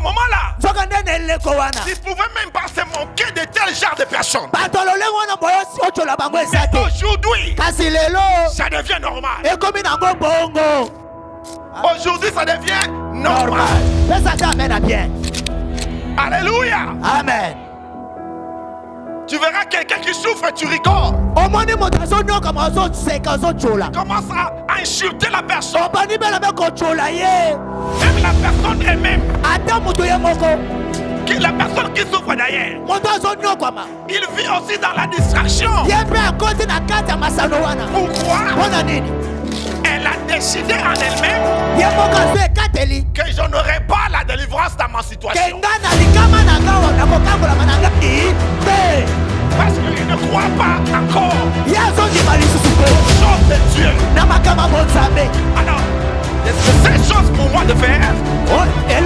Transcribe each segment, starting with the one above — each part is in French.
moment-là, ils ne pouvaient même pas se moquer de tel genre de personnes. Mais aujourd'hui, ça devient normal. Aujourd'hui, ça devient normal. Alléluia. Amen. Tu verras quelqu'un qui souffre, tu rigoles. Commence à insulter la personne. Même la personne elle-même. La personne qui souffre d'ailleurs. Il vit aussi dans la distraction. Pourquoi? Elle a décidé en elle-même que je n'aurai pas la délivrance dans ma situation. Parce qu'il ne croit pas encore aux choses de Dieu. Alors, cette chose pour moi de faire, c'est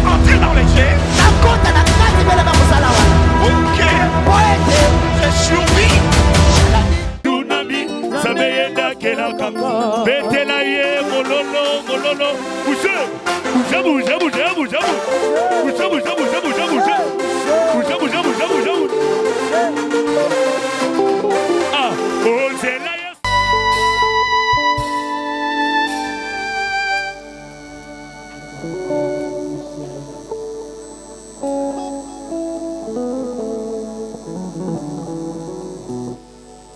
d'entrer dans les jeux. Ok, je survis. Sabeyenda kelaka betela ye mololo mololo bouge bouge bouge bouge bouge bouge bouge bouge bouge bouge ah oh c'est là.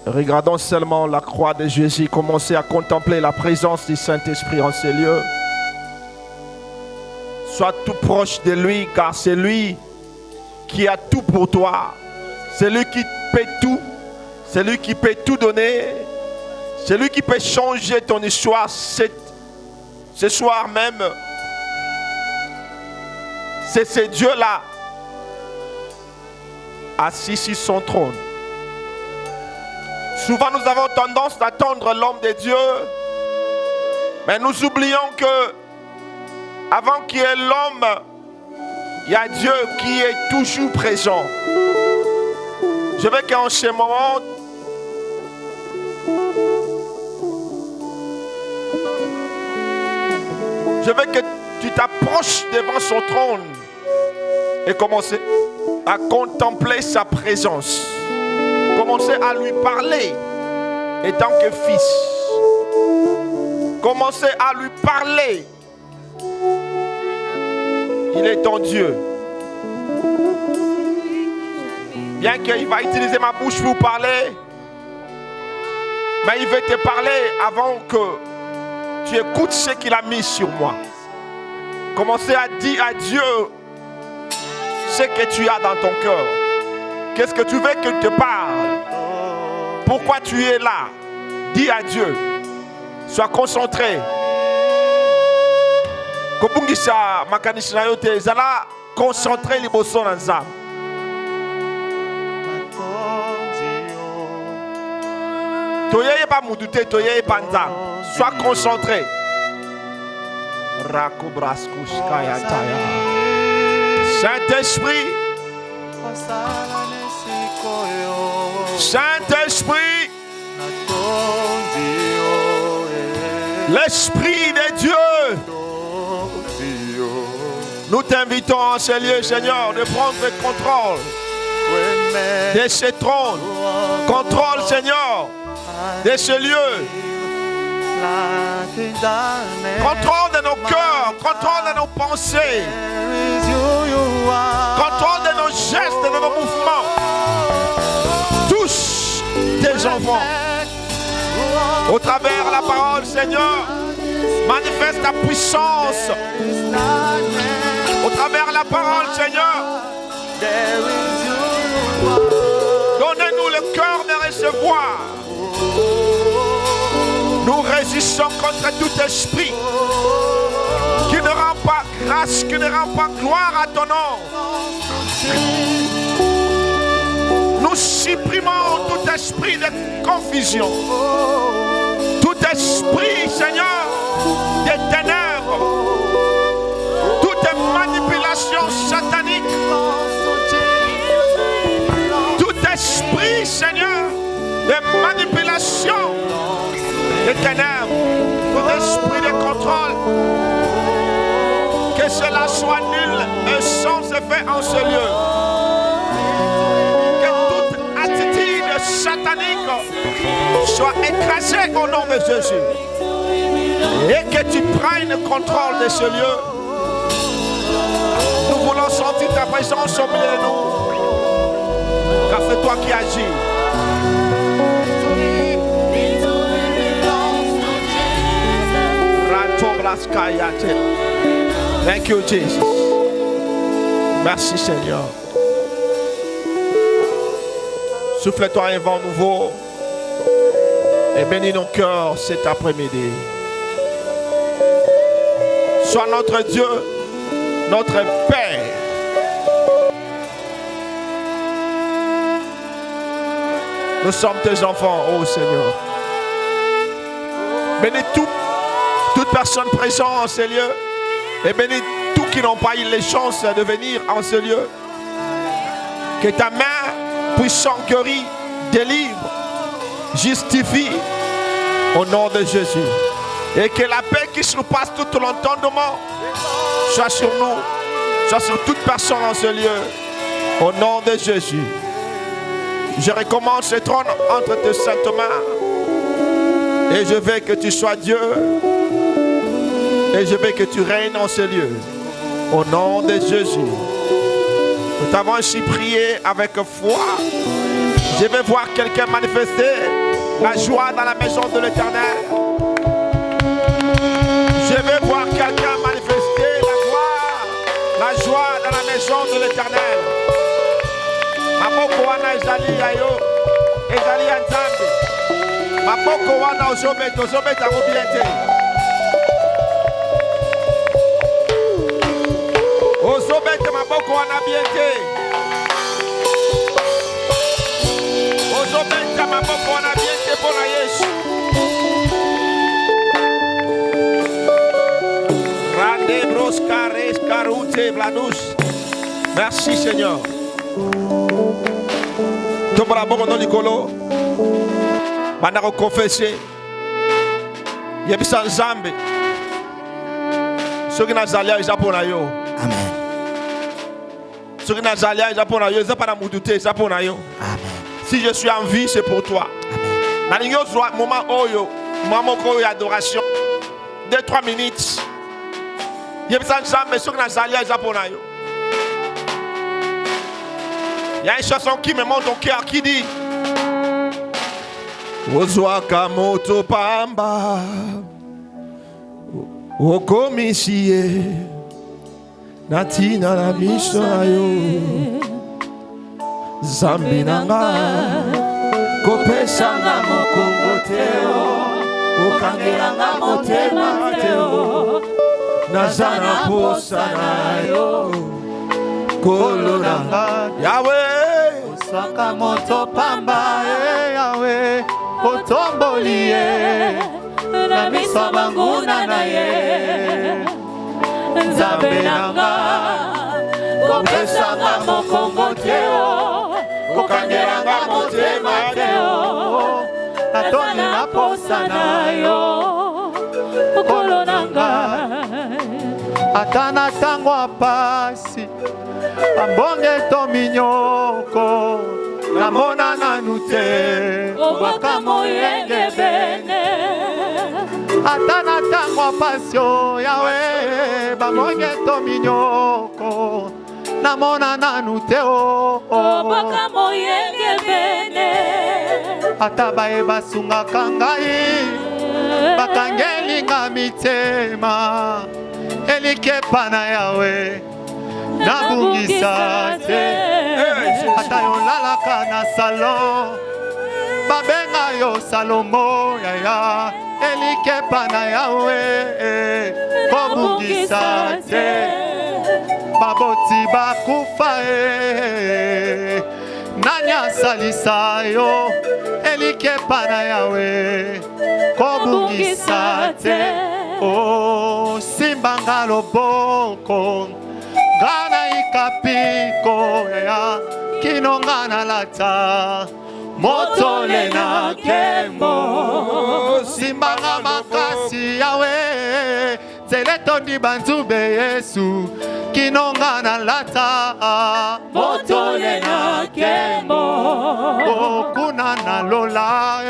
Regardons seulement la croix de Jésus, commencez à contempler la présence du Saint-Esprit en ces lieux. Sois tout proche de lui, car c'est lui qui a tout pour toi. C'est lui qui peut tout. C'est lui qui peut tout donner. C'est lui qui peut changer ton histoire ce soir même. C'est ce Dieu-là, assis sur son trône. Souvent nous avons tendance d'attendre l'homme de Dieu, mais nous oublions que avant qu'il y ait l'homme, il y a Dieu qui est toujours présent. Je veux qu'en ce moment, je veux que tu t'approches devant son trône et commencer à contempler sa présence. Commencez à lui parler en tant que fils. Commencez à lui parler. Il est ton Dieu. Bien qu'il va utiliser ma bouche pour parler, mais il veut te parler avant que tu écoutes ce qu'il a mis sur moi. Commencez à dire à Dieu ce que tu as dans ton cœur. Qu'est-ce que tu veux qu'il te parle? Pourquoi tu es là? Dis à Dieu. Sois concentré. Kopungisa makanisi na yote zala concentré liboso na nzambe. Toyeye pa mudute, toyeye pa nzambe. Sois concentré. Rakubraskuskaya taya. Saint-Esprit. Saint-Esprit, l'Esprit de Dieu, nous t'invitons en ce lieu, Seigneur, de prendre contrôle de ce trône. Contrôle, Seigneur, de ce lieu. Contrôle de nos cœurs, contrôle de nos pensées, contrôle de nos gestes, de nos mouvements. Tous tes enfants, au travers la parole, Seigneur, manifeste ta puissance. Au travers la parole, Seigneur, donnez-nous le cœur de recevoir. Nous résistons contre tout esprit qui ne rend pas grâce, qui ne rend pas gloire à ton nom. Nous supprimons tout esprit de confusion, tout esprit, Seigneur, de ténèbres, toute manipulation satanique, tout esprit, Seigneur, de manipulation, de ténèbres, tout esprit de contrôle Que cela soit nul et sans effet en ce lieu. Que toute attitude satanique soit écrasée au nom de Jésus. Et que tu prennes le contrôle de ce lieu. Nous voulons sentir ta présence au milieu de nous. Car c'est toi qui agis. Thank you, Jesus. Merci, Seigneur. Souffle-toi un vent nouveau et bénis nos cœurs cet après-midi. Sois notre Dieu, notre Père. Nous sommes tes enfants, ô Seigneur. Bénis toute personne présente en ce lieu. Et bénis tous qui n'ont pas eu les chances de venir en ce lieu. Que ta main puissante guérit, délivre, justifie au nom de Jésus. Et que la paix qui surpasse tout l'entendement soit sur nous, soit sur toute personne en ce lieu. Au nom de Jésus. Je recommande ce trône entre tes saintes mains. Et je veux que tu sois Dieu. Et je veux que tu règnes en ce lieu. Au nom de Jésus. Nous t'avons ainsi prié avec foi. Je vais voir quelqu'un manifester la joie dans la maison de l'Éternel. Je vais voir quelqu'un manifester la joie dans la maison de l'Éternel. Maboko wana ezali yayo, ezali ya Nzambe. Maboko wana ozobeta mobilité. Ozobeta maboko wana biente. Ozobeta maboko wana biente pour la Yesu. Rande broscares caroute blanous. Merci Seigneur. Tombola bongo no likolo. Bana ko confesser. Yebisa Nzambe. Soki nazalia eza pona yo. Amen. Soki nazalia eza pona yo, eza para mudute eza pona yo. Amen. Si je suis en vie, c'est pour toi. Amen. Nalingo zwa moment oyo, moment ko adoration. 2-3 minutes. Yebisa Nzambe soki nazalia eza pona yo. Il y a une chanson qui me monte au cœur qui dit Ozwaka moto pamba Okomisie Natina na miso na yo Zambi nanga Kopesanga mokongo teo Okangelanga motema teo Nazana posa na yo Kolonanga Yahweh Oswaka moto pamba Yahweh Otomboli na miso banguna na ye Nzambe nanga Kopesanga mokongo teo Okangelanga motema teo Natoni na posa na yo Kolonanga Atana tango apasi Ambonge to minyoko Namona nanute Obaka moyenge bene Atana tango apasio Yahweh Bambonge to minyoko Namona nanute Obaka moyenge bene Atabae basunga kangai Bakangeli nga mitema Elikepa na Yahweh Nabungisa te Ata yo lalaka na salon Babenga yo Salomo yaya Elikepa na Yahweh Kobungisa te Baboti bakufa Nanya salisa yo Elikepa na Yahweh Kobungisa te Oh, simbanga loboko Gana ikapiko ya Kino ngana lata Motole na kemo Simbanga makasi Yahweh Zele tondi banzube Yesu kinonga na lata Motole na kemo kuna na lola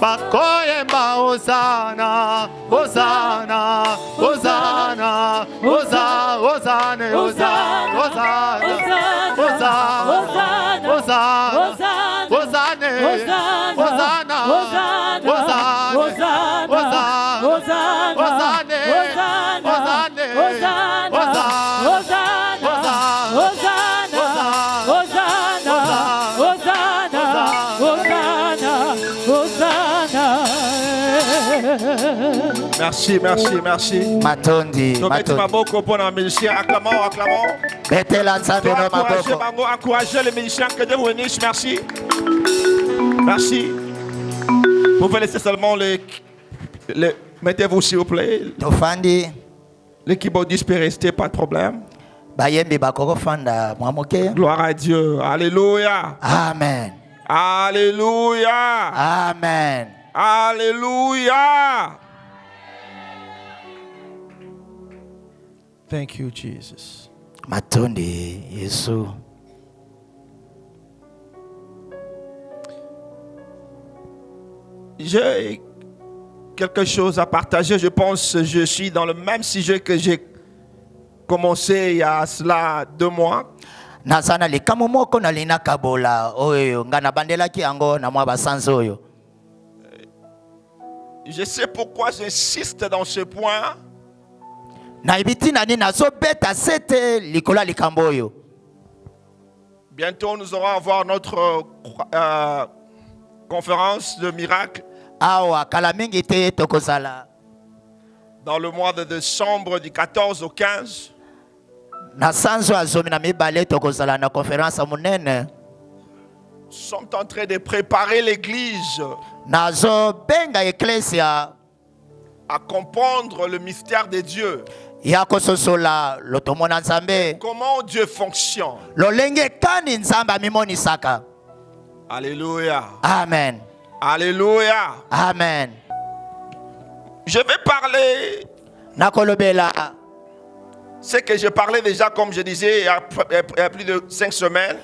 bakoyemba Hosana Hosana Hosana Hosana Hosana Hosana Hosana Hosana Hosana Merci, merci, merci. Matondi, Matondi. Maboko pour les musiciens. Acclamons, acclamons. Encouragez les musiciens. Que Dieu vous bénisse. Merci. Merci. Vous pouvez laisser seulement les mettez-vous s'il vous plaît. Les keyboardistes peuvent rester, pas de problème. Gloire à Dieu. Alléluia. Amen. Alléluia. Amen. Alléluia. Thank you, Jesus. Matondi, Yesu. J'ai quelque chose à partager. Je pense que je suis dans le même sujet que j'ai commencé il y a cela 2 mois. Nazana likamu moko na lina kabola oyo ngana bandela ki yango na mwa basanzo oyo. Je sais pourquoi j'insiste dans ce point. Na ibiti nani nazo beta sete likola likambo oyo. Bientôt nous allons avoir notre conférence de miracle. Awa kala mingi te tokozala. Dans le mois de décembre du 14 au 15. Na sanzo azomi na mibale tokozala na conférence munene. Nous sommes en train de préparer l'église Nazo benga ecclesia à comprendre le mystère de Dieu. Ya kososola lotomona nzambe. Comment Dieu fonctionne. Lolenge kani nzamba mimoni saka. Alléluia. Amen. Alléluia. Amen. Je vais parler. Nakolobela. C'est que je parlais déjà, comme je disais, il y a plus de 5 semaines.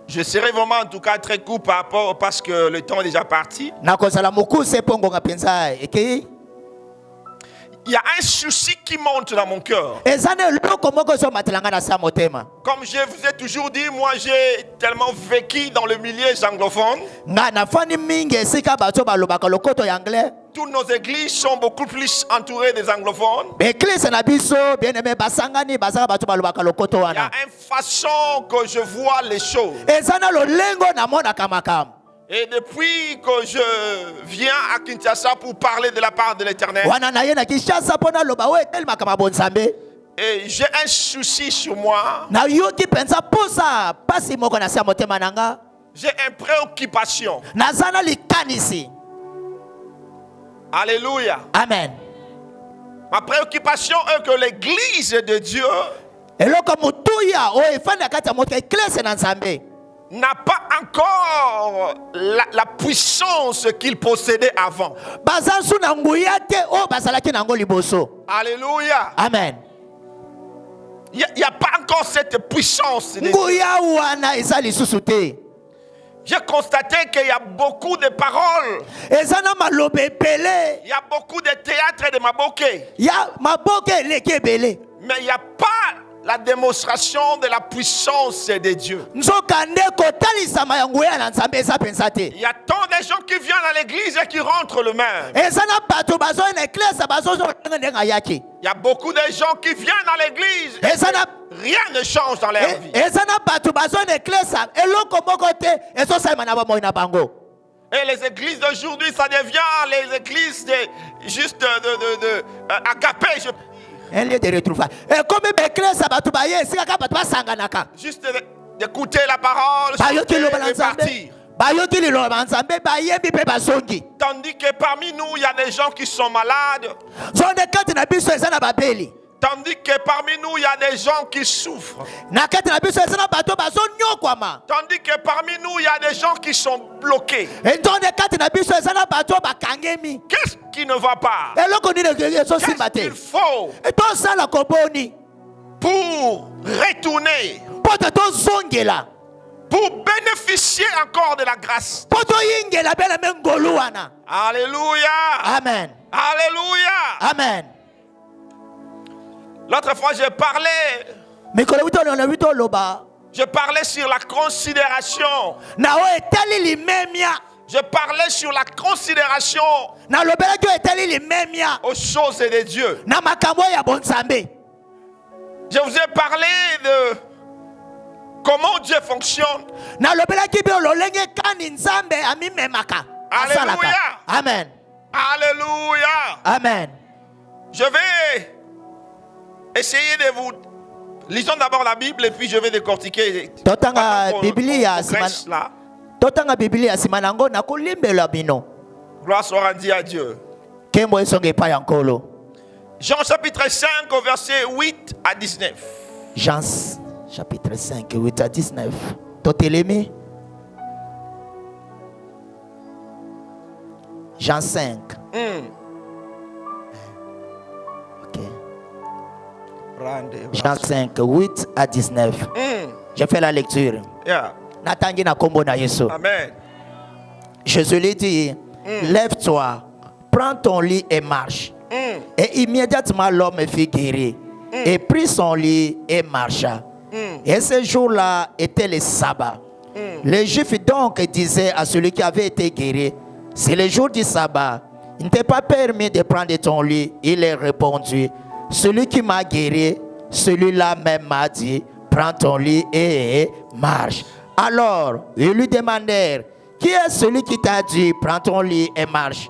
Je serai vraiment en tout cas très court par rapport parce que le temps est déjà parti. Il y a un souci qui monte dans mon cœur. Comme je vous ai toujours dit, moi j'ai tellement vécu dans le milieu anglophone. Toutes nos églises sont beaucoup plus entourées des anglophones. Il y a une façon que je vois les choses. Et depuis que je viens à Kinshasa pour parler de la part de l'Éternel, et j'ai un souci sur moi, j'ai une préoccupation. Alléluia. Amen. Ma préoccupation est que l'église de Dieu n'a pas encore la puissance qu'il possédait avant. Alléluia. Amen. Il n'y a pas encore cette puissance. J'ai constaté qu'il y a beaucoup de paroles. Il y a beaucoup de théâtre de Maboké. Mais il n'y a pas la démonstration de la puissance de Dieu. Il y a tant de gens qui viennent à l'église et qui rentrent le même. Il y a beaucoup de gens qui viennent à l'église et rien ne change dans leur vie. Et les églises d'aujourd'hui, ça devient les églises juste de agapé, je de retrouvailles. juste d'écouter la parole et partir. Tandis que parmi nous, il y a des gens qui sont malades, Tandis que parmi nous, il y a des gens qui souffrent. Na kati na biso ezana bato bazonyokwama. Tandis que parmi nous, il y a des gens qui sont bloqués. Entonde kati na biso ezana bato bakangemi. Qu'est-ce qui ne va pas? Eloko nini Qu'est-ce ezosimba te? qu'il faut Etosala koboni. pour retourner, Poto tozongela. pour bénéficier encore de la grâce? Poto yingela bela mengolu wana. Alléluia. Amen. Alléluia. Amen. L'autre fois, j'ai parlais sur la considération. Na o etali limemia. Je parlais sur la considération Na lobela jo etali limemia. aux choses de Dieu. Na makambo ya bonzambe. Je vous ai parlé de comment Dieu fonctionne. Na lobela ki bi lolenge kani nzambe ami memaka. Alléluia. Amen. Alléluia. Amen. Je vais essayer de vous... Lisons d'abord la Bible et puis je vais décortiquer. Totanga Biblia Grèce, là. Totanga Biblia simanango na kolimbela bino. Gloire soit rendue à Dieu. Kembo esonge pa yankolo. Jean chapitre 5 au verset 8 à 19. Jean chapitre 5 8 à 19. Totelemi. Jean 5. OK. Jean 5 8 à 19. Je fais la lecture. Yeah. Natangi na kombo na Yesu. Amen. Jésus lui dit, lève-toi, prends ton lit et marche. Et immédiatement l'homme fut guéri. Et prit son lit et marcha. Et ce jour-là était le sabbat. Les Juifs donc disaient à celui qui avait été guéri, c'est le jour du sabbat. Il ne t'est pas permis de prendre ton lit. Il est répondu, celui qui m'a guéri, celui-là même m'a dit, prends ton lit et marche. Alors, ils lui demandèrent, qui est celui qui t'a dit, prends ton lit et marche?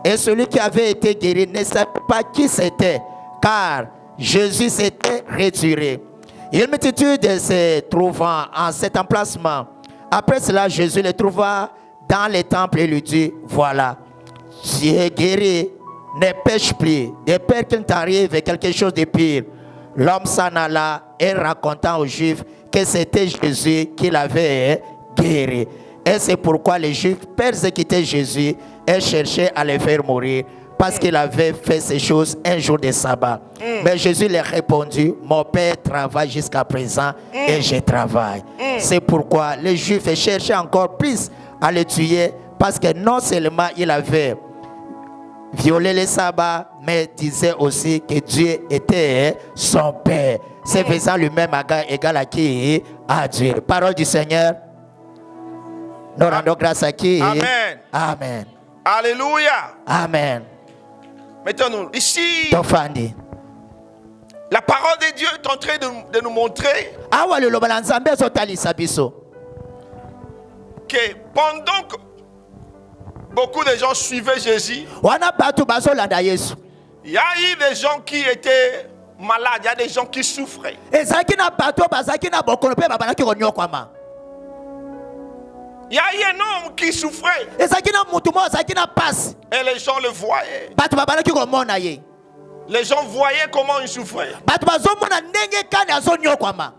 Et celui qui avait été guéri ne savait pas qui c'était, car Jésus s'était retiré. Une multitude se trouvant en cet emplacement. Après cela, Jésus le trouva dans le temple et lui dit, voilà, tu es guéri, ne pêche plus, de peur qu'il t'arrive quelque chose de pire. L'homme s'en alla et raconta aux Juifs que c'était Jésus qui l'avait guéri. Et c'est pourquoi les Juifs persécutaient Jésus et cherchaient à le faire mourir, parce qu'il avait fait ces choses un jour de sabbat. Mais Jésus leur répondit, mon Père travaille jusqu'à présent et je travaille. C'est pourquoi les Juifs cherchaient encore plus à le tuer, parce que non seulement il avait violé le sabbat, mais disait aussi que Dieu était son Père. C'est faisant lui-même égal à qui? À Dieu. Parole du Seigneur. Nous rendons grâce à qui? Amen. Amen. Alléluia. Amen. Maintenant, ici, Tofandi. la parole de Dieu est en train de nous montrer Awa le loba la nzambe ezotalisa biso. que pendant que beaucoup de gens suivaient Jésus, Wana batu bazolanda Yesu. il y a eu des gens qui étaient malades, il y a des gens qui souffraient. Ezaki na batu bazaki na bokolo pe babanaki konyokwama. Il y a eu un homme qui souffrait Ezaki na mutu mo ezaki na passe. et les gens le voyaient. Batu babanaki komona ye. Les gens voyaient comment il souffrait. Batu bazomona ndenge kani azonyokwama.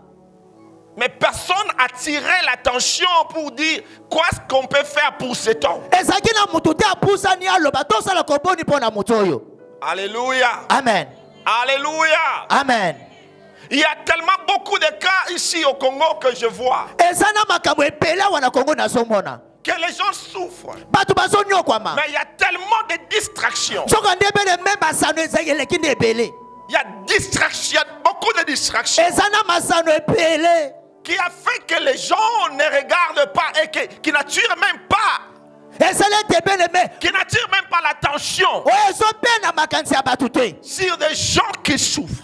Mais personne n'attirait l'attention pour dire quoi ce qu'on peut faire pour cet homme. Ezaki na mutu te apusani aloba tosala koboni pona mutu oyo. Alléluia. Amen. Alléluia. Amen. Il y a tellement beaucoup de cas ici au Congo que je vois Ezana makambo epela wana Kongo nazomona. que les gens souffrent. Batu bazonyokwama. Mais il y a tellement de distractions. Soka ndebele même basano ezaki eleki ndebele. Il y a distractions, beaucoup de distractions Ezana masano epele. qui a fait que les gens ne regardent pas et qui n'attirent même pas, qui n'attirent même pas l'attention sur des gens qui souffrent.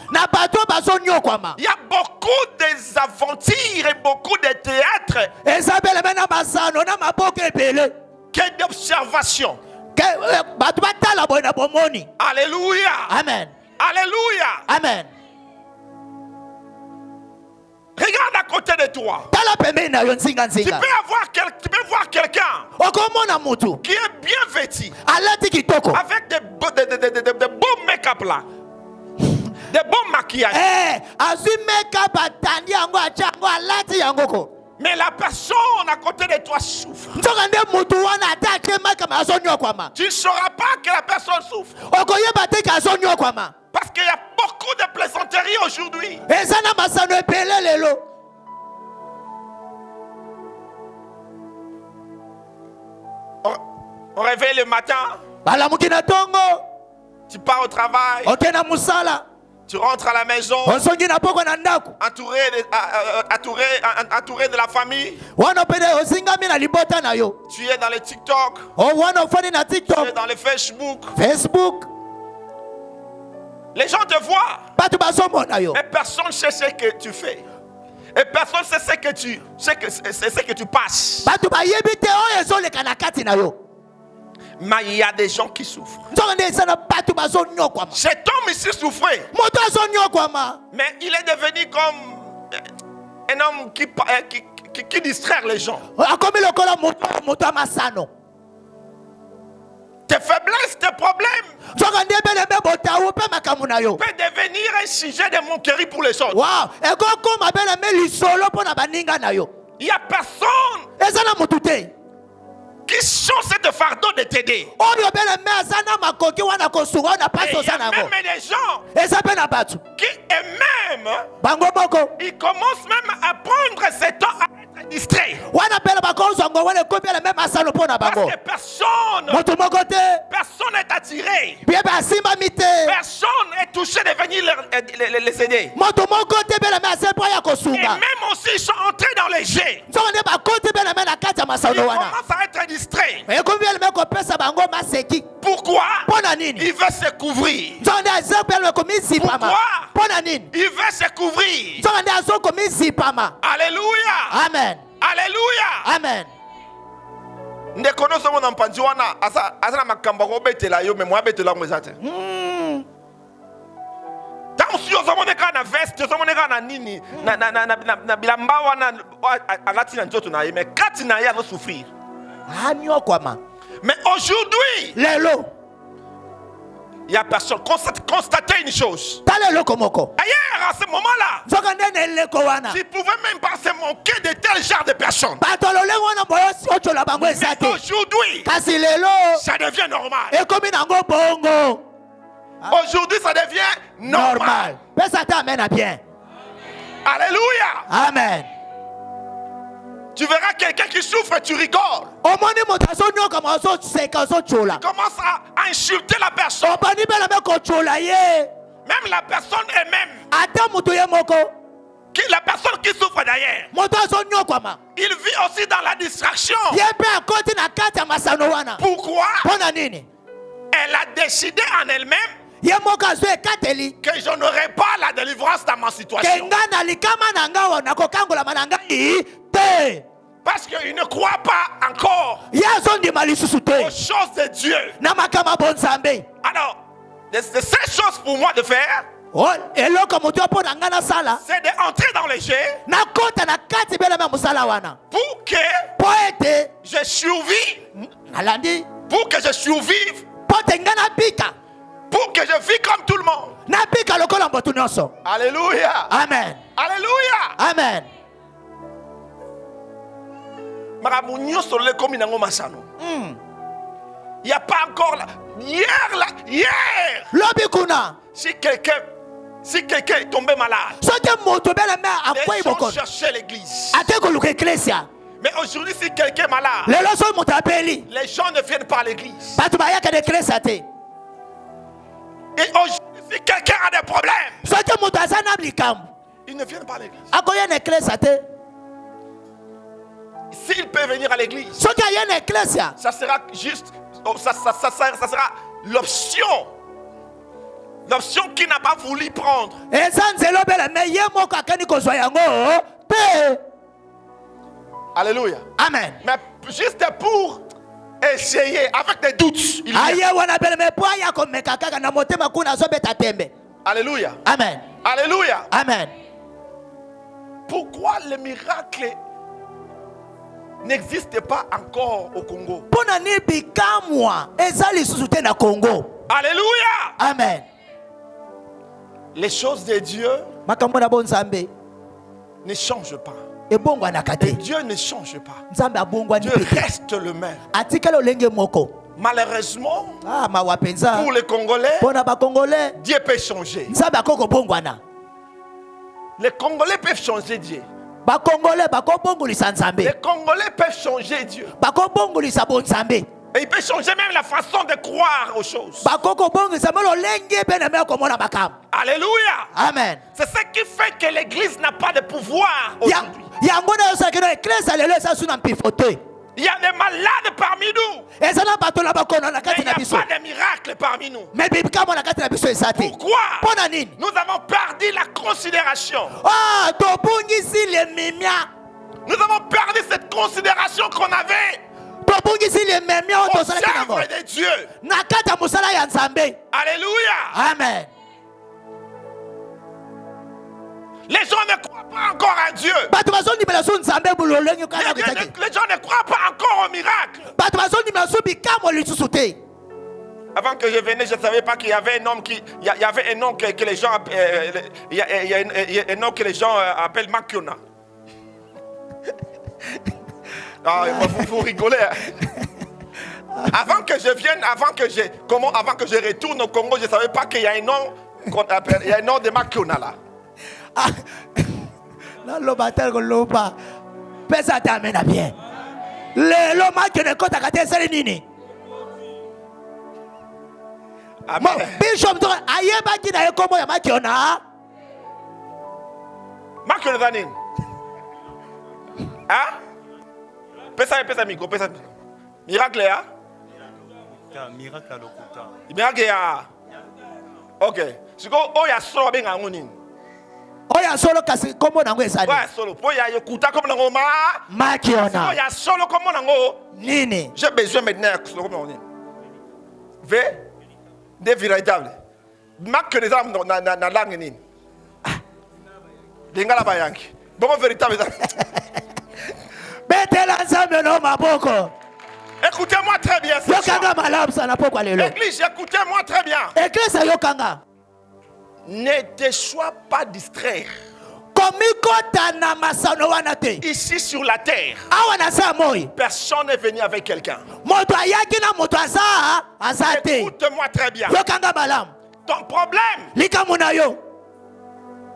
Il y a beaucoup d'aventures et beaucoup de théâtres que d'observation. Alléluia. Amen. Alléluia. Amen. Regarde à côté de toi. Tu peux voir quelqu'un qui est bien vêtu avec des beaux make-up là. Des bons maquillages. azwi make-up atandi yango atia yango alati yango ko. Mais la personne à côté de toi souffre. nzoka nde mutu wana ata atie make-up azonyokwama. Tu ne sauras pas que la personne souffre. okoyeba te ke azonyokwama. Parce qu'il y a beaucoup de plaisanteries aujourd'hui. eza na masano ebele lelo. On réveille le matin, balamuki na tongo tu pars au travail, oke na musala tu rentres à la maison, osongi na poko na ndako entouré de la famille. wana pene osingami na libota na yo. Tu es dans les TikTok, wana ofani na tu es TikTok, dans les Facebook. Facebook. Les gens te voient, bato bazomona yo. mais personne ne sait ce que tu fais. Et personne ne sait ce que tu passes. bato bayebi te oyo ezoleka na kati na yo. Mais il y a des gens qui souffrent. nzoka nde eza na bato bazonyokwama. Cet homme ici souffrait, moto azonyokwama. mais il est devenu comme un homme qui distrait les gens. akomi lokola moto ya masano. Tes faiblesses, tes problèmes nzoka nde beleme botawu mpe makambo na yo. peuvent devenir un sujet de moquerie pour les autres. wow ekokoma beleme lisolo mpo na baninga na yo. Il n'y a personne eza na motu te qui sont ce fardeau de t'aider. oyo beleme aza na makoki wana kosunga oyo na Et pasi il y oza a nango. même des gens eza mpe na bato qui, et même, bango moko ils commencent même à prendre ce temps à être distraits. wana mpela bakozwa ngo wana ekomi beleme masano mpo na Parce bango. que personne n'est attiré. bie basimbami te. Personne n'est touché de venir les aider. moto moko te beleme ase mpo ya Et kosunga. même aussi, ils sont entrés dans les jets. nzoka nde bakoti beleme na kati ya Ils masano wana. commencent à être distraits. ekomi beleme kopesa bango maseki. Pourquoi? mpo na nini? Il veut se couvrir. nzoka nde aza beleme komizipama. Pourquoi? mpo na nini? Il veut se couvrir. nzoka nde azokomizipama. Alléluia. amen Alléluia. amen. Ndeko no somo na mpanzi wana asa na makambo ko betela yo mais moi betela ngo ezate. Tant si yo somo neka na veste, yo somo neka na nini na bilamba wana alati na nzoto na ye mais kati na ye a souffrir. anyokwama. Mais aujourd'hui, lelo il y a personne constater une chose. tala eloko moko. Ailleurs à ce moment-là, nzoka nde na eleko wana. tu pouvais même pas se moquer de tel genre de personnes. bato lolenge wana boyo otyola bango eza Mais te. aujourd'hui, kasi lelo ça devient normal. ekomi nango bongo. Aujourd'hui, ça devient normal. pesa te amen na bien. Alléluia. amen. Tu verras quelqu'un qui souffre et tu rigoles. omoni moto azonyokama azoseka azotyola. Commence à insulter la personne. obani beleme kotyola ye. Même la personne elle-même. ata moto ye moko. La personne qui souffre d'ailleurs. moto azonyokwama. Il vit aussi dans la distraction. ye mpe akoti na kati ya masano wana. Pourquoi? mpo na nini? Elle a décidé en elle-même ye moko azwi ekateli. que je n'aurai pas la délivrance dans ma ke situation. nga na likama na nga wana kokangolama na ngai te. Parce qu'il ne croit pas encore ye azondima lisusu aux te choses de Dieu. na makambo ya bonzambe. Alors, la seule chose pour moi de faire, eloko moto mpo na nga nasala c'est d'entrer dans les jeux nakota na kati beleme ya mosala wana pour que mpo ete je survive, nalandi pour que je survive, mpo te nga nabika pour que je vis comme tout le monde. nabika lokola moto nyonso. Alléluia. amen Alléluia. amen. Marabu nyonso le komi nango masano. Il n'y a pas encore là. Hier, lobi kuna si quelqu'un est tombé malade, soki moto beleme akwei les gens bokono cherchaient l'église. ate koluka eklesia. Mais aujourd'hui, si quelqu'un est malade, lelo soki moto apeli les gens ne viennent pas à l'église. bato bayaka na eklesia te. Et aujourd'hui, si quelqu'un a des problèmes, soki moto aza na likambo ils ne viennent pas à l'église. akoya na eklesia te. S'il peut venir à l'église, soki aye na eklesia ça sera juste, ça sera l'option. L'option qu'il n'a pas voulu prendre. eza nzela beleme ye moko akani kozwa yango te. Alléluia. amen. Mais juste pour essayer, avec des doutes. Il vient. aye wana beleme mpo aya komeka kaka na motema kuna azobeta tembe. Alléluia. amen Alléluia. amen. Pourquoi le miracle n'existe pas encore au Congo? mpo na nini bikamwa eza lisusu te na Congo? Alléluia. amen. Les choses de Dieu makambo na bonzambe ne changent pas. ebongwanaka Et te. Dieu ne change pas. Nzambe abongwani Dieu te te. reste le même. atikala olenge moko. Malheureusement, mawa penza pour les Congolais, mpona bakongolais Dieu peut changer. nzambe akoko bongwana. Les Congolais peuvent changer Dieu. bakongolais bakobongolisa nzambe. Les Congolais peuvent changer Dieu. bakobongolisa bonzambe. Et il peut changer même la façon de croire aux choses. bakoko bongolisa mpe lolenge mpe na mea komona makambo. Alléluia. Amen. C'est ce qui fait que l'église n'a pas de pouvoir aujourd'hui. yango na yosaki no eklesa lelo eza su na mpifo te. Il y a des malades parmi nous. eza na bato na bakono na Mais kati il n'y na a biso. pas de miracle parmi nous. me bikambo na kati na biso eza te. Pourquoi? mpona nini? Nous avons perdu la considération. tobungisi lememia. Nous avons perdu cette considération qu'on avait tobungisi lememia oyo au tozalaki nango service de Dieu. na kati ya mosala ya nzambe. Alléluia. Amen. Les gens ne croient pas encore à Dieu. bato bazondimela su nzambe bulolenge kana Les kozaki. gens ne croient pas encore au miracle. bato bazondimela su bikambo lisusu te. Avant que je venais, je ne savais pas qu'il y avait un homme qui. Il y avait un nom que les gens. Il y a un nom que les gens appellent Makiona. Ah, vous rigolez. Hein? Avant que je vienne, avant que je retourne au Congo, je ne savais pas qu'il y a un nom qu'on appelle. Il y a un nom de Makiona là. naloba tel koloba pesa te amena bien lelo makiona ekotaka te esali nini. Amen. bishop to ayebaki na ye kombo ya makiona. Makiona za nini? Hein? Pesa micro, pesa micro. Miracle ya? Miracle lokuta. Miracle ya. Ok. Siko oya solo benga nini? oyo solo kasi kombo nango ezali Ouais, solo. Pour y aller écouter comme dans Roma. makiona Il y a solo comme dans nini. j'ai besoin maintenant de solo comme on dit. V. Des véritables. Marque que les âmes na langue ni. Lingala bayanki. Bon véritable. betela nzambe no maboko. Écoutez-moi très bien. ce soir. yokanga malamu sana pokwa lelo. Église, écoutez-moi très bien. eklesa yokanga. Ne te sois pas distrait. komikota na masano wana te. Ici sur la terre, awa na sa moi personne n'est venu avec quelqu'un. moto ayaki na moto aza te. Écoute-moi très bien. yokanga malamu. Ton problème, likambo na yo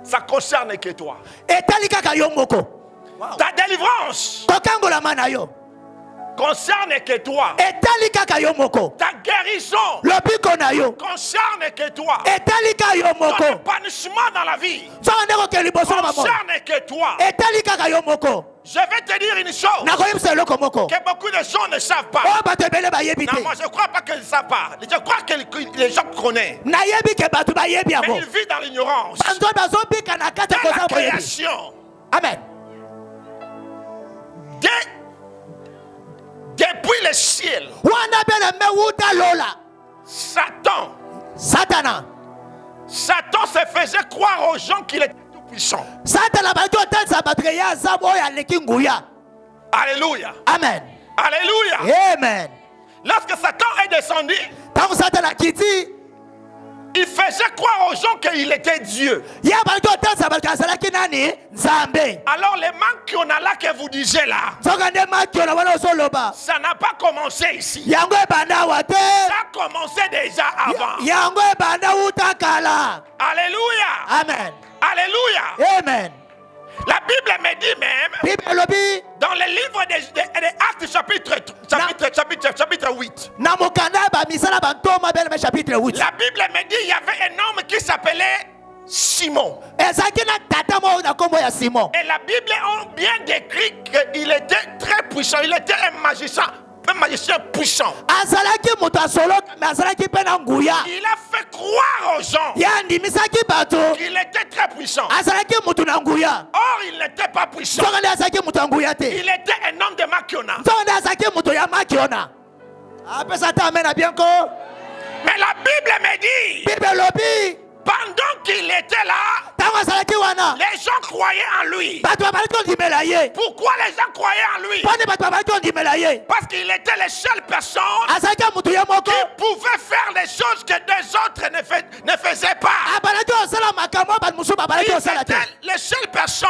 ça concerne que toi. etali kaka yo moko. Ta délivrance kokangolama na yo concerne que toi. etali kaka yo moko. Ta guérison lobiko na yo concerne que toi. etali kaka yo Ton moko. épanouissement dans la vie nzonga nde kokende liboso na mamoi concerne que toi. etali kaka yo moko. Je vais te dire une chose nakoyebisa eloko moko que beaucoup de gens ne savent pas. oyo bato ebele bayebi Non, te. moi je ne crois pas qu'ils ne savent pas. Je crois que les gens connaissent. nayebi ke bato bayebi Mais yango. ils vivent dans l'ignorance. banzo bazobika na kati ya Dès la koza boyebi. création, amen. depuis le ciel, wana bene me wuta lola Satan satana se faisait croire aux gens qu'il était tout puissant. satana baki otanisa bato ke ye aza oyo aleki nguya. Alléluia. amen. Alléluia. amen. Lorsque Satan est descendu, ntango satana akiti il faisait croire aux gens qu'il était Dieu. ye baki otanisa bato ke azalaki nani nzambe. Alors les manques qu'on a là que vous disiez là, nzoka nde makiona wana ozoloba ça n'a pas commencé ici. yango ebanda awa te. Ça a commencé déjà avant. yango ebanda wuta kala. Alléluia. amen. Alléluia. amen. La Bible me dit même, bible elobi dans le livre des Actes chapitre 8, na mokanda ya bamisala bantoma bele me chapitre 8 la Bible me dit il y avait un homme qui s'appelait Simon. ezalaki na tata moko na nkombo ya simon. Et la Bible a bien décrit qu'il était très puissant. Il était un magicien puissant. azalaki moto asoloka me azalaki mpe na nguya. Il a fait croire aux gens ye andimisaki bato qu'il était très puissant. azalaki motu na nguya. Or, il n'était pas puissant. nzoka nde azalaki moto ya nguya te. Il était un homme de Makiona. nzoka nde azalaki moto ya makiona. apesa ta amena bienko. Mais la Bible me dit, bible elobi pendant qu'il était là, ntango azalaki wana les gens croyaient en lui. bato babalaki ondimela ye. Pourquoi les gens croyaient en lui? mpo nde bato babalaki ondimela ye. Parce qu'il était la seule personne azalaki motu ye moko qui pouvait faire les choses que des autres ne faisaient pas. abalaki osala Il était les seules personnes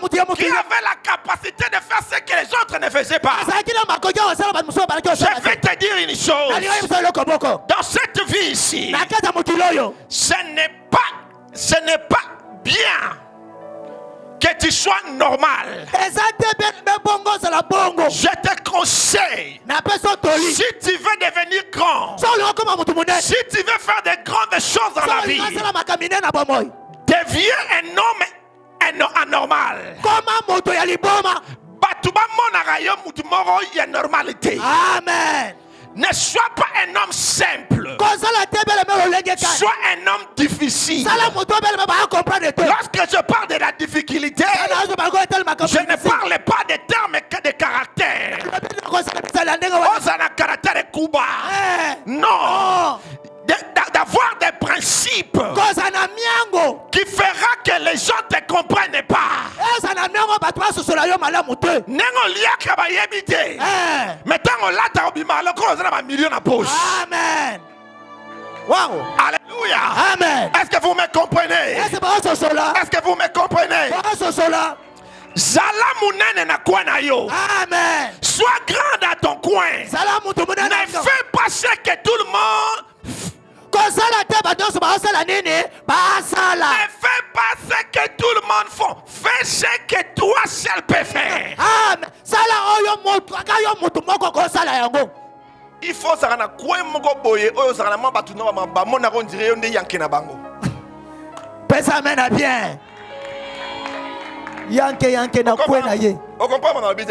qui avaient la capacité de faire ce que les autres ne faisaient pas. Je vais te dire une chose. Dans cette vie ici, ce n'est pas bien que tu sois normal. Je te conseille, si tu veux devenir grand, si tu veux faire de grandes choses dans la vie, deviens un homme anormal. Amen. Ne sois pas un homme simple. Sois un homme difficile. Lorsque je parle de la difficulté, je ne parle pas de termes mais que de caractère. Non. D'avoir des principes qui fera que les gens ne te comprennent pas. Amen. Wow. Alléluia. Amen. Est-ce que vous me comprenez? Est-ce que vous me comprenez? Amen. Sois grand à ton coin. Ne fais pas ce que tout le monde. Ne fais pas ce que tout le monde fait. Fais ce que toi seul peux faire. Il faut ça na quoi moko boye oyo ça na mabatu na ba mona ko ndire yonde yanke na bango. Pesa amena bien. Yanke na quoi na ye. On comprend mon habit.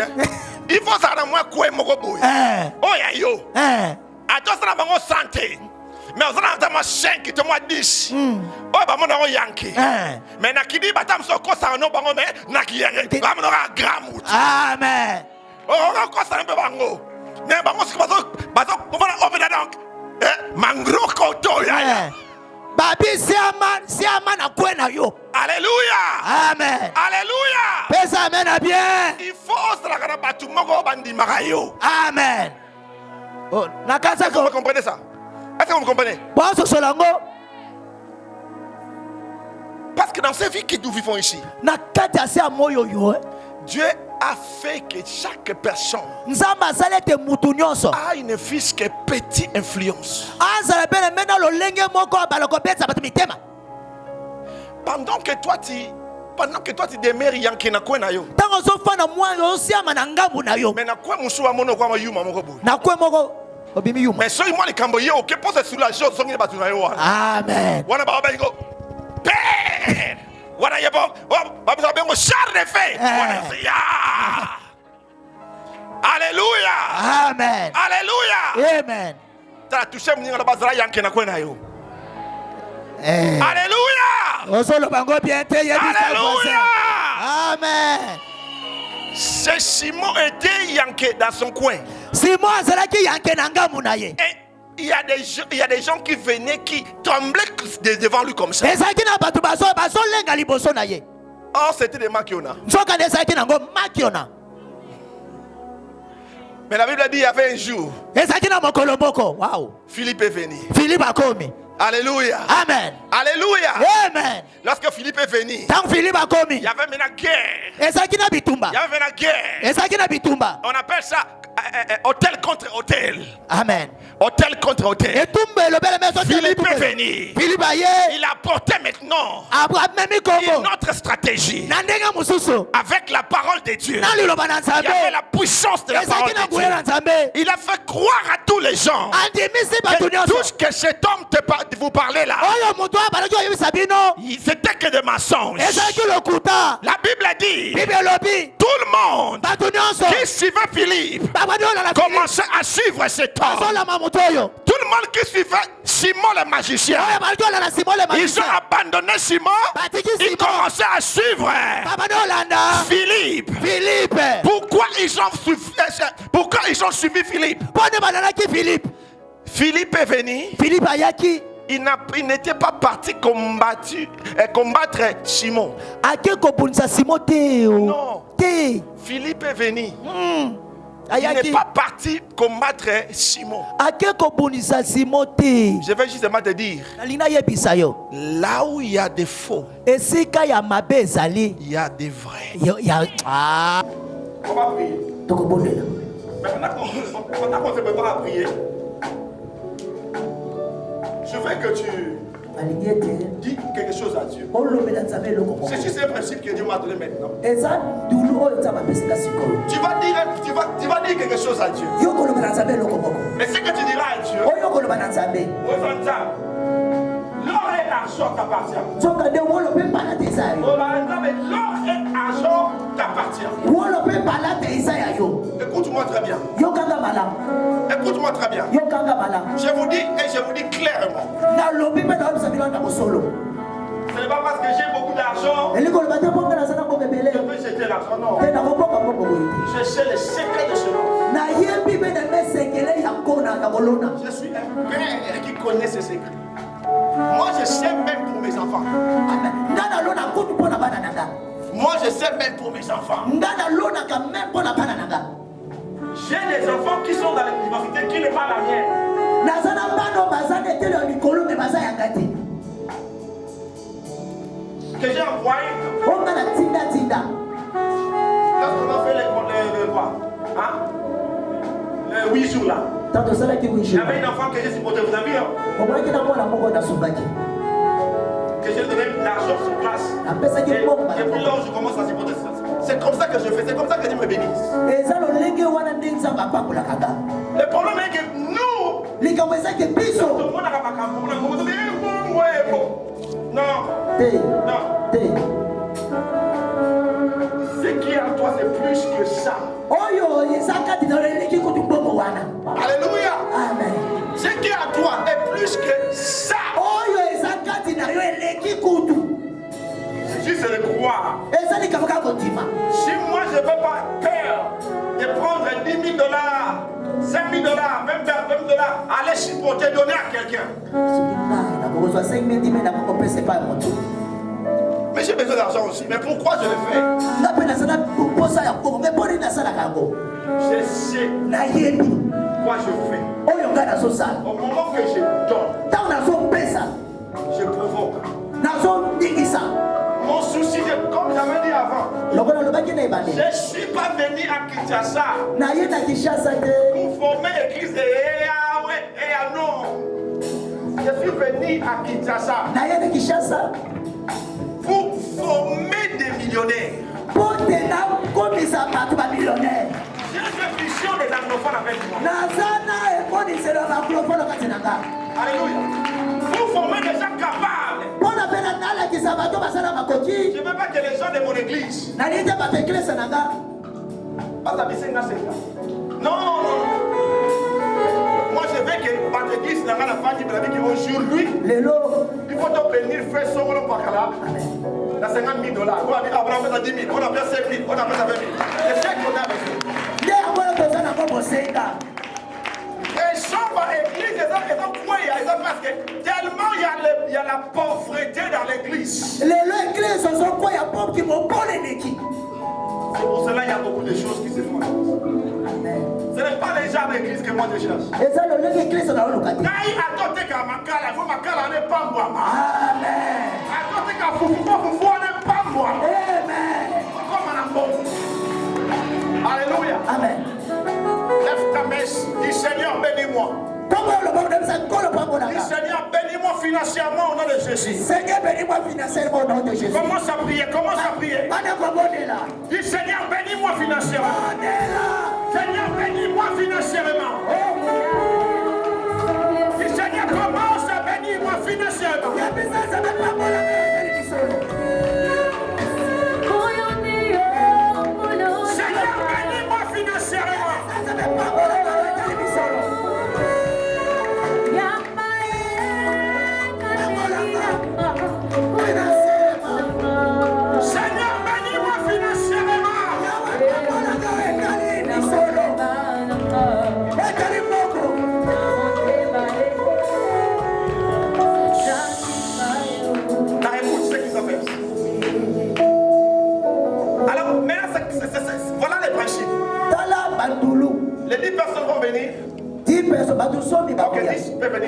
Il faut ça na moi quoi moko boye. Oh ya yo. Ato ça na bango santé. Mais on a dans 5 qui te moi 10. Oh ba mona ko yanke. Mais na kidi batam so ko ça no bango mais na ki yanke. Ba mona ka gramout. Amen. Oh ko ça na bango. Ne bango si bato on open donc. Mangro koto ya. Babi siama na kwena yo. Alléluia. Amen. Alléluia. Pesa amena bien. Il faut se la batu moko bandi makayo. Amen. Oh, nakasa Vous comprenez ça? Est-ce que vous me comprenez? Bon so solango. Parce que dans ces vies que nous vivons ici, Nakata se amoyo yo. Dieu a fait que chaque personne Nzamba salete mutu nyonso. a une fisque petite influence. Anza bene mena lo lenge moko baloko betsa batu mitema. Pendant que toi tu demeures yanke na kwena yo. Tango so fana mwa yo siama na ngambu na yo. Mais na kwa musuwa mono kwa yuma moko bu. Na kwe moko obimi yuma. Mais so moi les camboyé OK pour se soulager so ngi batu na yo wana. Amen. Wana ba ba go. Père. Wana yebo. Ba ba bengo char de feu. Alléluia. Amen. Alléluia. Amen. Ta touché mninga na bazara yanke na kwena yo. Alléluia. Osolo bango bien te yebi. Alléluia. Amen. C'est Simon était yanké dans son coin. Simon azalaki yanke na ngambu na ye. Et il y a des gens qui venaient, qui tremblaient devant lui comme ça. Ezaki na batu baso lenga liboso na ye. Oh, c'était des makiona. Nzoka nezaki nango makiona. Mais la Bible dit il y avait un jour, Ezaki na mokolo moko. Wow. Philippe est venu. Philippe akomi. Alléluia. Amen. Alléluia. Amen. Lorsque Philippe est venu, Tant Philippe akomi. il y avait maintenant guerre. Ezaki na bitumba. Il y avait maintenant guerre. Ezaki na bitumba. On appelle ça hôtel contre hôtel. Amen. Hôtel contre hôtel. Etumbe lo bele meso Philippe est venu. Philippe aye. Il a porté maintenant Abraham kombo. une autre stratégie. Na ndenga mususu. Avec la parole de Dieu. Na liloba na Il y avait nzambe. la puissance de la parole Ezaki na de Dieu. nguya na nzambe. Il a fait croire à tous les gens Andimisi batu que nyonso. tout ce que cet homme vous parlait là, Oyo mutu abalaki oyebisa bino. c'était que des mensonges. Ezaki lokuta. La Bible dit, Bible elobi. tout le monde Batu nyonso. qui suivait Philippe Babadi oyo na la commençait à suivre cet homme. azolama mutu oyo. Tout le monde qui suivait Simon le magicien, Oyo balaki olanda Simon le ils ont magicien. abandonné Simon. Batiki Ils Simon. commençaient à suivre Babadi olanda Philippe. Philippe. Pourquoi ils ont suivi Philippe? Pone balalaki Philippe. Philippe est venu. Philippe ayaki. Il n'était pas parti combattre Simon. Ake kobunisa Simon te o. Non. Te. Philippe est venu. n'est pas parti combattre Simon. Je vais justement te dire, là où il y a des faux, il y a des vrais. On va prier. Maintenant qu'on se prépare à prier, je veux que tu dis quelque chose à Dieu. C'est juste un principe que Dieu m'a donné maintenant. Tu vas dire quelque chose à Dieu. Et ce que tu diras à Dieu, l'or et l'argent t'appartiennent. L'or et l'argent t'appartiennent. Écoute-moi très bien. Écoute-moi très bien. Je vous dis et je vous dis clairement. Ce n'est pas parce que j'ai beaucoup d'argent que je peux jeter l'argent. Non. Je sais les secrets de ce monde. Je suis un père qui connaît ces secrets. Moi, je sais même pour mes enfants. Moi, je sais même pour mes enfants. J'ai des enfants qui sont dans l'université qui n'est pas la mienne. Que j'ai envoyé. Lorsqu'on a fait les 8 jours là. Il y avait un enfant que j'ai supporté, vous avez vu, que j'ai donné l'argent sur place. Et puis là, je commence à supporter ça. C'est comme ça que je fais, c'est comme ça que Dieu me bénisse. Le problème est que nous, tout le monde n'a pas non. Non. Ce qui est en toi, c'est plus que ça. Alléluia. Amen. Ce qui est en toi est plus que ça. Juste le croire. Si moi je ne peux pas peur de prendre 10 000 $, 5 000 $, 20 $, aller supporter, donner à quelqu'un. Mais j'ai besoin d'argent aussi. Mais pourquoi je le fais? Je sais quoi je fais. Au moment que je donne, je provoque. Mon souci, comme j'avais dit avant, je ne suis pas venu à Kinshasa pour former l'église de Yahweh et Anon. Je suis venu à Kinshasa pour former des millionnaires. J'ai cette vision des anglophones avec moi. Alléluia. Pour former des gens capables. Je ne veux pas que les gens de mon église. Non. Moi je veux que votre église n'a rien à faire qu'aujourd'hui, il faut te bénir, faire son rôle par là. Dans 50 000 $. On a fait 10 000, on a fait 5 000, on a fait 20 000. C'est ce qu'on a besoin. Les gens dans l'église, ils ont croyé, parce que tellement il y a la pauvreté dans l'église. C'est pour cela qu'il y a beaucoup de choses qui se font. Ce n'est pas les gens de l'église que moi je cherche. Alléluia. Amen. Lève ta main, dis Seigneur, bénis-moi. Dis Seigneur, bénis-moi financièrement au nom de Jésus. Seigneur, bénis-moi financièrement au nom de Jésus. Commence à prier, commence à prier. Dis Seigneur, bénis-moi financièrement. Seigneur, bénis-moi financièrement. Dis Seigneur, commence à bénir-moi financièrement. Seigneur, bénis-moi financièrement. Seigneur, bénis-moi financièrement.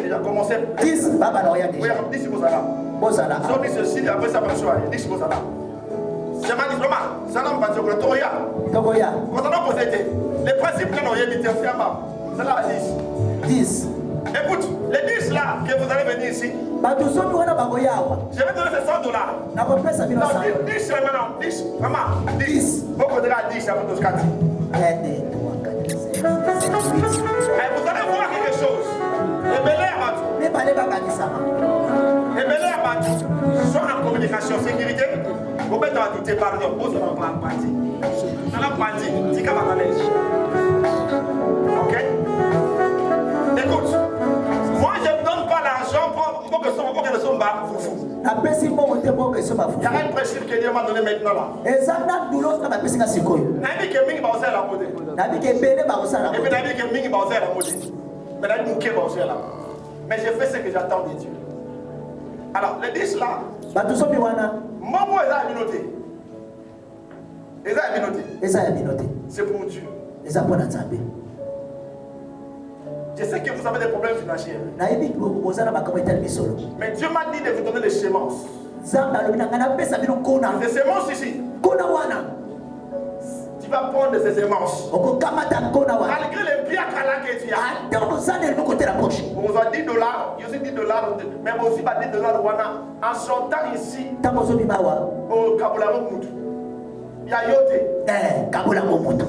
déjà commencé. 10 baba na oya Oui, déjà 10 bozala. bozala Si on dit ceci, après ça va choisir. 10 bozala. C'est ma diplôme. Ça n'a pas de quoi. Toya. tokoya Quand on a posé, les principes que nous avons dit, c'est là à 10. 10 Écoute, les 10 là que vous allez venir ici, bato zomi wana bakoya awa je vais donner ces $100. nakopesa bino Non, 100 10 maintenant, 10, maman, 10. Beaucoup de là 10, ça va tous 4. Vous allez voir quelque chose. Ébélé à Batou. mibale bakanisama Ébélé à Batou. Soit en communication, sécurité. Vous mettez à douter, pardon. Vous allez pas partir. Vous allez partir. C'est comme à l'aise. Ok? Écoute, moi je ne donne pas l'argent pour que le son bat foufou. napesi mbongo te mpo keso Il y bafufu a un principe que Dieu m'a donné maintenant là. eza na dulo nga bapesinga sikoyo Nabi que mingi ba osela la mode. nabiki ebele bakosala Et puis Nabi que mingi ba osela la mode. Mais Nabi mouké ba osela. Mais je fais ce que j'attends de Dieu. Alors, les 10 là, bato zomi wana Momo est à minoté. Ils à minoté. eza ya bino te C'est pour Dieu. eza mpo na nzambe Je sais que vous avez des problèmes financiers. nayebi boza na makambo etali misolo Mais Dieu m'a dit de vous donner des semences. nzambe alobi na ngai napesa bino nkona Des semences ici. nkona wana Tu vas prendre ces semences. okokamata nkona wana Malgré les biens que tu as. ate ozana eloko côté la poche On vous a $10, je suis $10, mais aussi pas $10 wana. En sortant ici, ntango ozobima awa au Kabulamo Moutou, il y a Yote. kabolango moto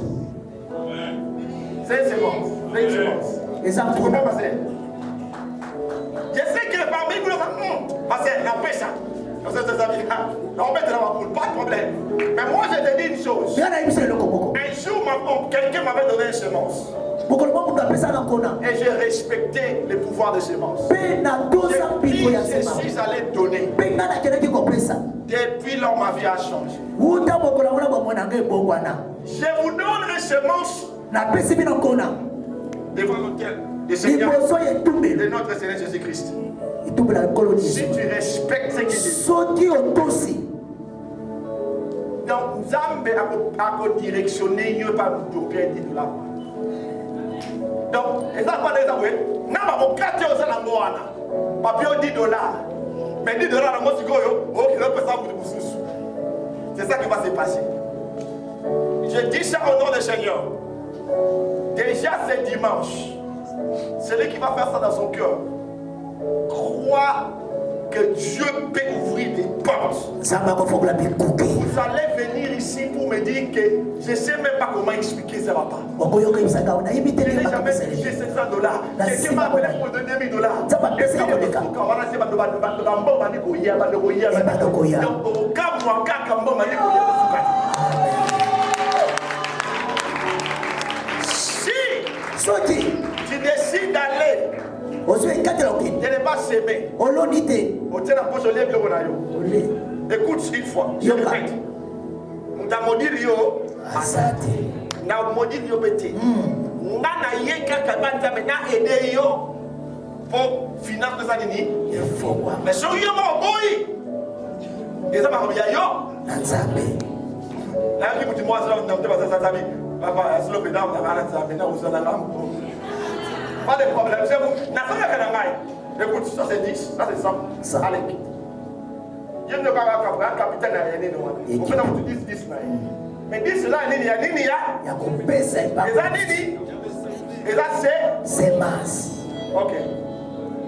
C'est une semence. C'est une semence. eza Tu comprends, nkona pasteur? Je sais que parmi vous, pasteur, la paix ça. On met de la poule, pas de problème. Mais moi, je te dis une chose. nga nayebisa eloko moko Un jour, quelqu'un m'avait donné une semence. mokolo moko moto apesaka nkona Et j'ai respecté les pouvoirs de semence. mpe natosa mpiko ya Je sema suis allé donner. mpe nga nakendaki kopesa Depuis lors, ma vie a changé. wuta mokolo yango na bomoi na ngai ebongwana Je vous donne une semence napesi bino nkona devant l'autel du Seigneur, liboso ya de etumbelo notre Seigneur Jésus-Christ. etumbelo ya nkolo Si yesu tu respectes ce qu'il dit, soki otosi donc Nzambe a directionné mieux par $10. Donc, et ça, pas des avoués. N'a pas mon 4 euros à la moana. Papier $10. Mais $10 à la moana, c'est quoi? Oh, il a pas ça pour le sous. C'est ça qui va se passer. Je dis ça au nom du Seigneur. Déjà, c'est dimanche. Celui qui va faire ça dans son cœur, croit que Dieu peut ouvrir des portes. nzambe akofongola bikuke Vous allez venir ici pour me dire que je ne sais même pas comment expliquer ça va pas. okoyoka ebisaka o nayebi te Je n'ai ndenge jamais bakopesa touché elenge $700. Quelqu'un m'a appelé pour me donner $1000. Ça va baisser les Donc, au cas où moi, quand si soki tu décides d'aller, ozwi ekatela okende de ne pas s'aimer, oloni te au tien la poche, au lèvre, au nayo. ole Écoute une fois, je Yoka. répète. On t'a maudit yo, aza te na maudit yo bête. Nana ye kaka banta mena aider yo pour finance ça nini. efongwa Mais so yo mo boy. Et ça m'a remis yo. na nzambe Là qui vous dit moi ça on te va ça ça papa slow down na bana ça maintenant vous en avez pas de problème, c'est vous. Na ça ka na ngai. Écoute, ça c'est 10, ça c'est 100. Ça. Allez. Je ne vais pas avoir capitaine à rien non. On fait dans 10 là. Mais 10 là nini ya nini ya? ya kopesa Et ça epa nini? Et ça c'est semence OK.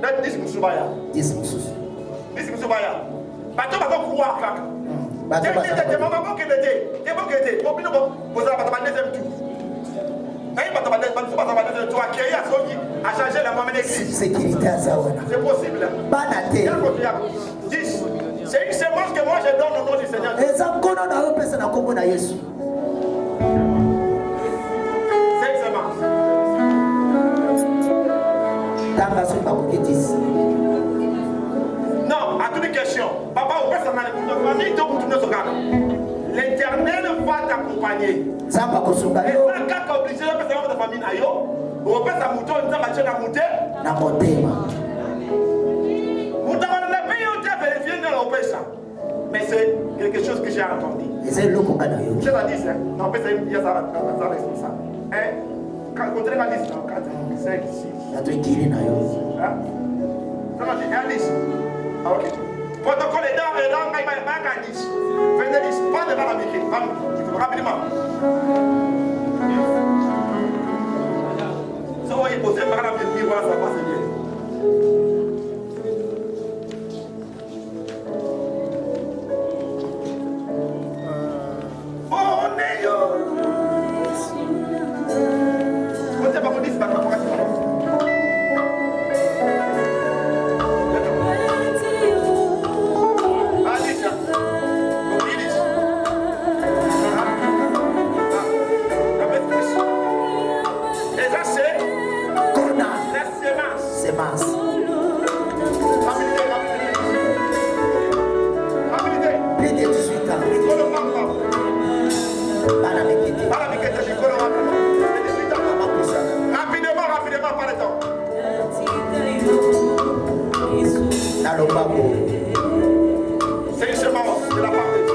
Donc 10 musubaya. 10 mosusu 10 musubaya. Bato ba ko kuwa kaka. bato Te baza mama ko kete. Te ko kete. Ko bino ko boza ba ta deuxième tour. Naï ba ta deuxième tour accueillir à Soki à changer la maman d'église. sécurité aza wana C'est possible. bana te 10. C'est une semence que moi je donne au nom du Seigneur. eza nkona na yopesa na nkombo na yesu C'est une semence. tanga soki bakoki 10 Non, à toute question. Papa, on peut s'en aller pour notre famille, donc pour notre regard. L'Éternel va t'accompagner. nzambe akosunga Et yo ça, quand obligé, on peut savoir ta famille na yo. On peut sa mouton, on peut sa mouton. na motema Mouton, on a payé, on t'a vérifié dans l'opération. Mais c'est quelque chose que j'ai entendu. eza eloko nga na yo Je l'ai dit, hein. Non, mais c'est il y a ça responsable. Hein? Quand on dirait 10, 4, 5, 6. bato ekili na yo Hein? Ça va, c'est un 10. Ah, ok. Protocole est dans, il va à 10. Venez 10. Pas devant la micro. Il faut rapidement. Ça va y poser par la micro, voilà, ça passe bien. C'est une semence de la part de Dieu.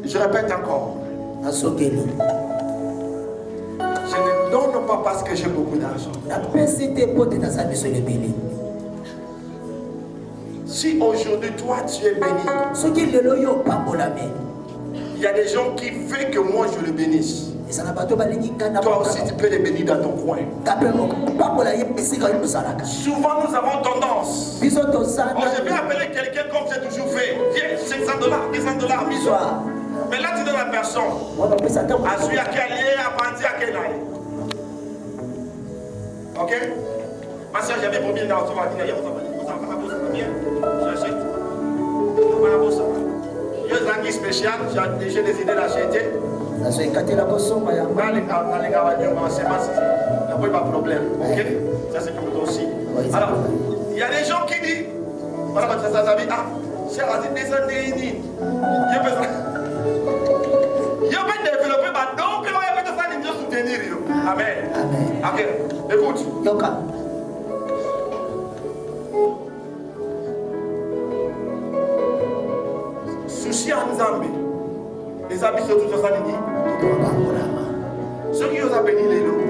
Je répète encore. Je ne donne pas parce que j'ai beaucoup d'argent. Si aujourd'hui toi tu es béni, il y a des gens qui veulent que moi je le bénisse. Toi aussi tu peux les bénir dans ton coin. Souvent nous avons tendance. Je vais appeler quelqu'un comme j'ai toujours fait. Viens, $500, $100, missoir. Mais là tu donnes la personne. À celui à qui allié, à Bandi, à quel aille. Ok? Ma soeur, j'avais promis dans ton ordinaire. J'achète. Il y a un qui spécial, j'ai décidé d'acheter. Pas de problème. Ok? Ça c'est pour toi aussi. Alors, il y a des gens qui disent, voilà, ah, c'est à dire descendez. Il peut développer, donc il va faire ça, il soutenir. Amen. Ok, écoute. Souci en Zambie. Les habits sont tous ça. Ceux qui ont béni les loups.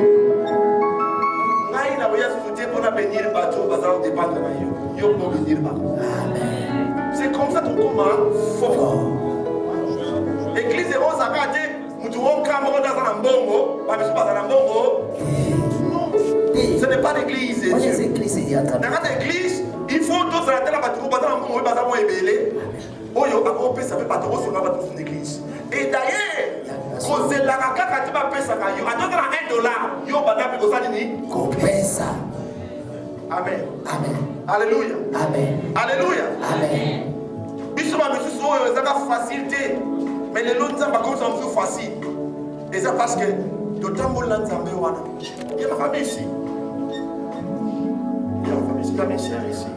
Il a pour bénir le bateau, c'est comme ça ton combat fort. Église et rose à gâter, Non, ce n'est pas l'église. Dans l'église, il faut d'autres la l'église. Et d'ailleurs, quand c'est la caca qui va payer ça, il y a $1. Amen. Amen. Alléluia. Amen. Alléluia. Amen. Ils sont facilité. Mais les lots sont plus faciles. Et c'est parce que d'autant que il y a ma famille ici. Il y a ma famille ici, il y a mes sœurs ici.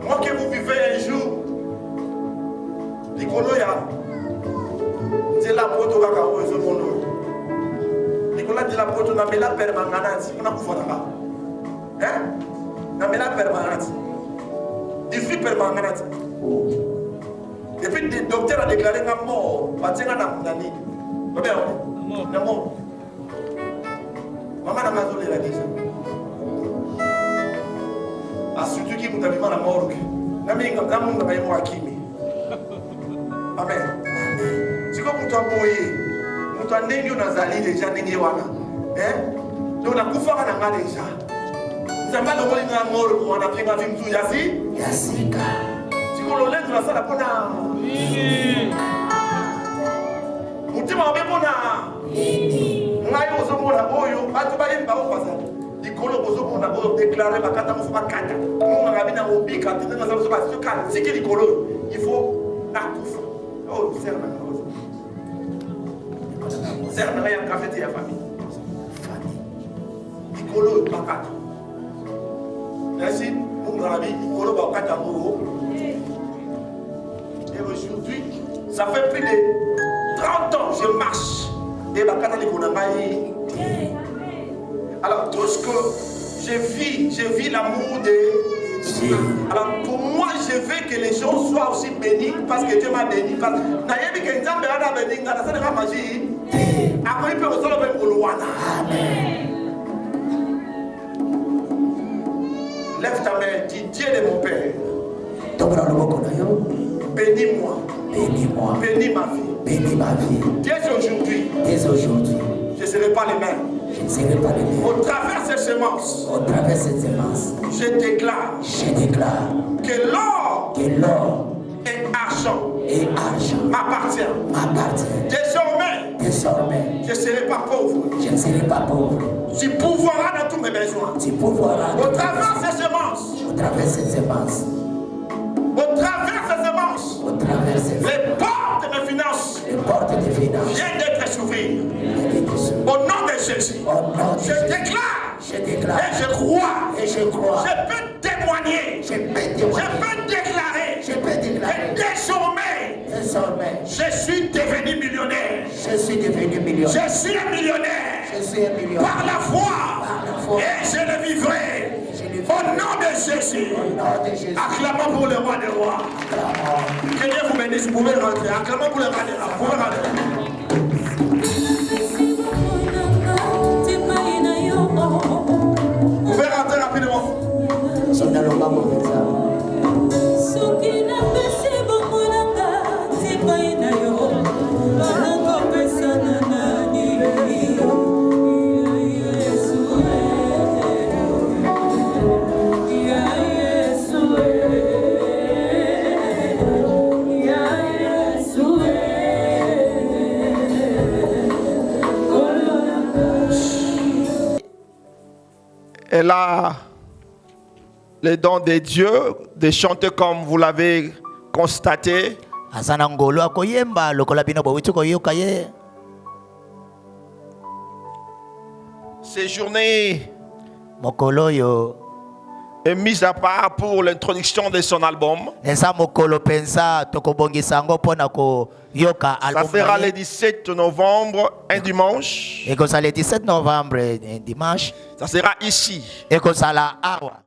Moi que vous vivez un jour, Nicolas, c'est la pote au cacao et ce monde. Nicolas dit la pote, on a mis la permanente. On a couvert là-bas. Hein? On a mis la permanente. Il fait permanente. Et puis le docteur a déclaré la mort. Parce que nani. La mort. Maman n'a pas donné la déjà. Ah, surtout qui vous avez mal à mort. Amen. C'est comme pour toi, pour toi, n'est-ce pas déjà n'est-ce pas? Donc la coufa n'a pas déjà. Nous avons pas le na mort pour on a pris ma vie tout yasi. Yasika. Si vous le laissez la salle pour na. Mutima obebona. Ngai ozomona oyo batu ba yemba o pasa. Dikolo ozomona o déclarer la kata mo fa kata. Mo ngabina obika tena na sababu ba soka. C'est que dikolo il faut na kufa. Oh, c'est un c'est un café de la famille. Dikolo bakata. Merci, mon ami, Nicolo Bakatamouro. Et aujourd'hui, ça fait plus de 30 ans que je marche. Et Bakata Nikonamaï. Alors, tout ce que je vis l'amour de Dieu. Alors, pour moi, je veux que les gens soient aussi bénis parce que Dieu m'a béni. Parce que Nayebi Kenzambe a béni, dans la salle de magie. Après, il peut aussi le faire. Amen. Lève ta main, dis Dieu de mon Père. Bénis-moi. Bénis-moi. Bénis ma vie. Bénis ma vie. Dès aujourd'hui. Dès aujourd'hui. Je ne serai pas les mains. Je ne serai pas les mains. Au travers de ces semences. Au travers de ces semences. Je déclare. Que l'or. Et argent. M'appartient. Désormais. Je ne serai pas pauvre. Tu pourvoiras dans tous mes besoins. Au travers de ces semences. Au travers de ces semences. Les portes de finances. Viennent d'être ouvertes. Au nom de Jésus. Je déclare. Et je crois. Je peux témoigner. Je peux déclarer. Et désormais. Je suis devenu millionnaire. Je suis un millionnaire. Par la foi. Et je le vivrai. Au nom de Jésus. Acclamons pour le roi des rois. Que Dieu vous bénisse. Vous pouvez rentrer. Acclamons pour le roi des rois. Vous pouvez rentrer. Vous pouvez rentrer rapidement. Elle a les dons de Dieu, de chanter comme vous l'avez constaté. Ces journées est mise à part pour l'introduction de son album. Ça sera le 17 novembre, un dimanche. Et que ça le 17 novembre, un dimanche. Ça sera ici. Et que ça là.